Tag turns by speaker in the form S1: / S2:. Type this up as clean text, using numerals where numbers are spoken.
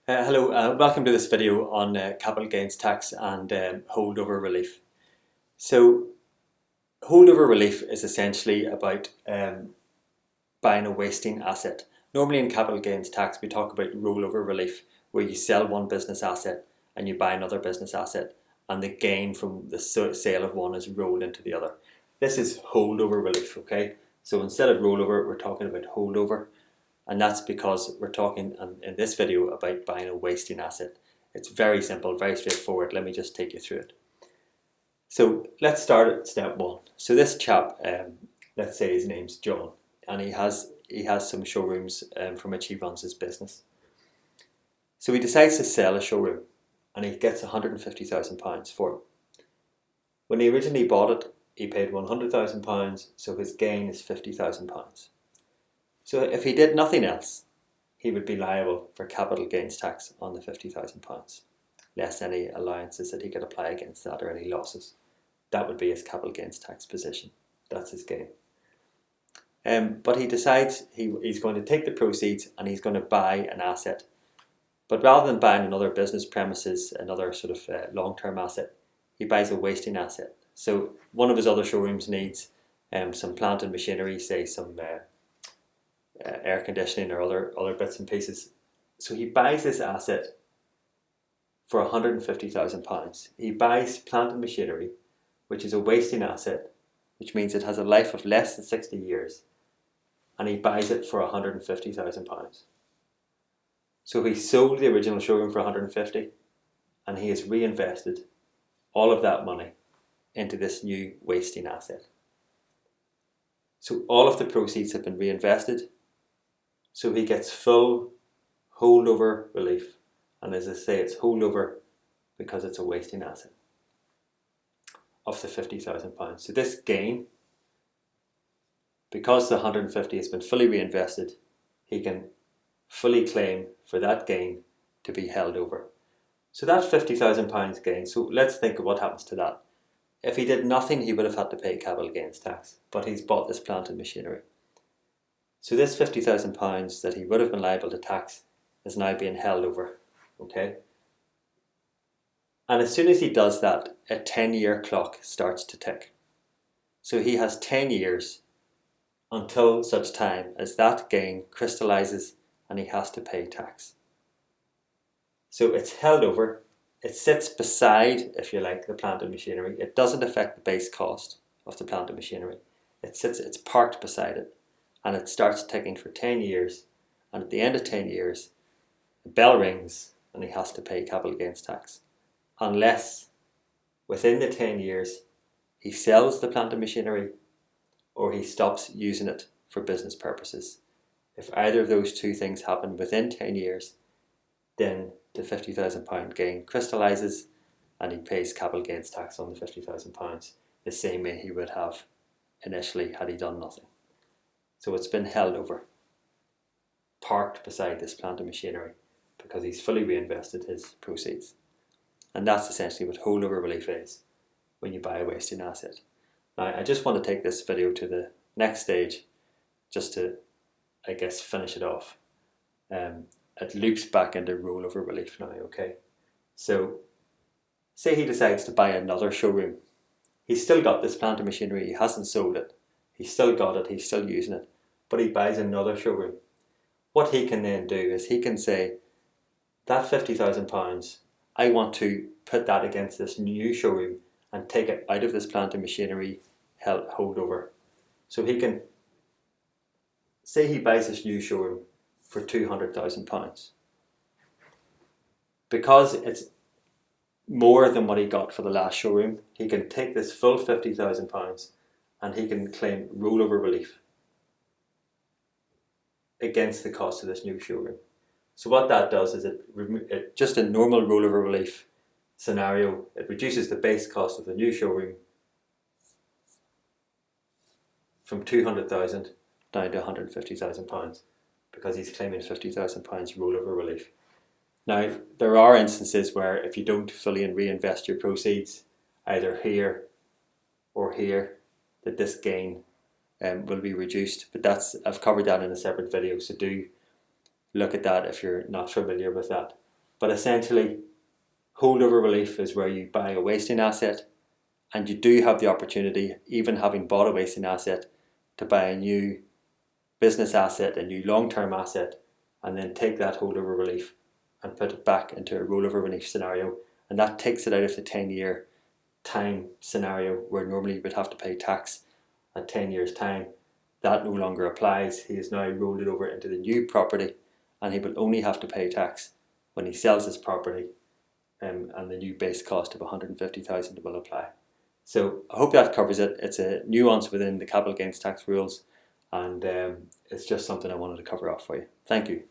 S1: Hello, welcome to this video on capital gains tax and holdover relief. So, holdover relief is essentially about buying a wasting asset. Normally in capital gains tax we talk about rollover relief, where you sell one business asset and you buy another business asset and the gain from the sale of one is rolled into the other. This is holdover relief, okay? So instead of rollover, we're talking about holdover. And that's because we're talking in this video about buying a wasting asset. It's very simple, very straightforward. Let me just take you through it. So let's start at step one. So this chap, let's say his name's John, and he has some showrooms from which he runs his business. So he decides to sell a showroom, and he gets £150,000 for it. When he originally bought it, he paid £100,000, so his gain is £50,000. So if he did nothing else, he would be liable for capital gains tax on the £50,000, less any allowances that he could apply against that or any losses. That would be his capital gains tax position. That's his gain. But he decides he's going to take the proceeds and he's going to buy an asset. But rather than buying another business premises, another sort of long-term asset, he buys a wasting asset. So one of his other showrooms needs some plant and machinery, say some air conditioning or other bits and pieces. So he buys this asset for £150,000. He buys plant and machinery, which is a wasting asset, which means it has a life of less than 60 years, and he buys it for £150,000. So he sold the original showroom for £150,000, and he has reinvested all of that money into this new wasting asset. So all of the proceeds have been reinvested. So he gets full holdover relief. And as I say, it's holdover because it's a wasting asset of the £50,000. So this gain, because the 150 has been fully reinvested, he can fully claim for that gain to be held over. So that £50,000 gain, so let's think of what happens to that. If he did nothing, he would have had to pay capital gains tax, but he's bought this plant and machinery. So this £50,000 that he would have been liable to tax is now being held over, okay? And as soon as he does that, a 10-year clock starts to tick. So he has 10 years until such time as that gain crystallises and he has to pay tax. So it's held over. It sits beside, if you like, the plant and machinery. It doesn't affect the base cost of the plant and machinery. It's parked beside it. And it starts ticking for 10 years, and at the end of 10 years, the bell rings and he has to pay capital gains tax. Unless, within the 10 years, he sells the plant and machinery or he stops using it for business purposes. If either of those two things happen within 10 years, then the £50,000 gain crystallises and he pays capital gains tax on the £50,000 the same way he would have initially had he done nothing. So it's been held over, parked beside this plant and machinery because he's fully reinvested his proceeds. And that's essentially what holdover relief is when you buy a wasting asset. Now, I just want to take this video to the next stage just to, I guess, finish it off. It loops back into rollover relief now, okay? So, say he decides to buy another showroom. He's still got this plant and machinery, he hasn't sold it. He's still got it, he's still using it. But he buys another showroom. What he can then do is he can say, that £50,000, I want to put that against this new showroom and take it out of this plant and machinery holdover. So he can, say he buys this new showroom for £200,000. Because it's more than what he got for the last showroom, he can take this full £50,000 and he can claim rollover relief against the cost of this new showroom. So what that does is it just a normal rollover relief scenario, it reduces the base cost of the new showroom from £200,000 down to £150,000 because he's claiming £50,000 rollover relief. Now, there are instances where if you don't fully reinvest your proceeds, either here or here, that this gain will be reduced. But I've covered that in a separate video, so do look at that if you're not familiar with that. But essentially, holdover relief is where you buy a wasting asset and you do have the opportunity, even having bought a wasting asset, to buy a new business asset, a new long-term asset, and then take that holdover relief and put it back into a rollover relief scenario. And that takes it out of the 10-year time scenario where normally you would have to pay tax at 10 years' time. That no longer applies. He has now rolled it over into the new property, and he will only have to pay tax when he sells his property, and the new base cost of 150,000 will apply. So I hope that covers it. It's a nuance within the capital gains tax rules, and it's just something I wanted to cover off for you. Thank you.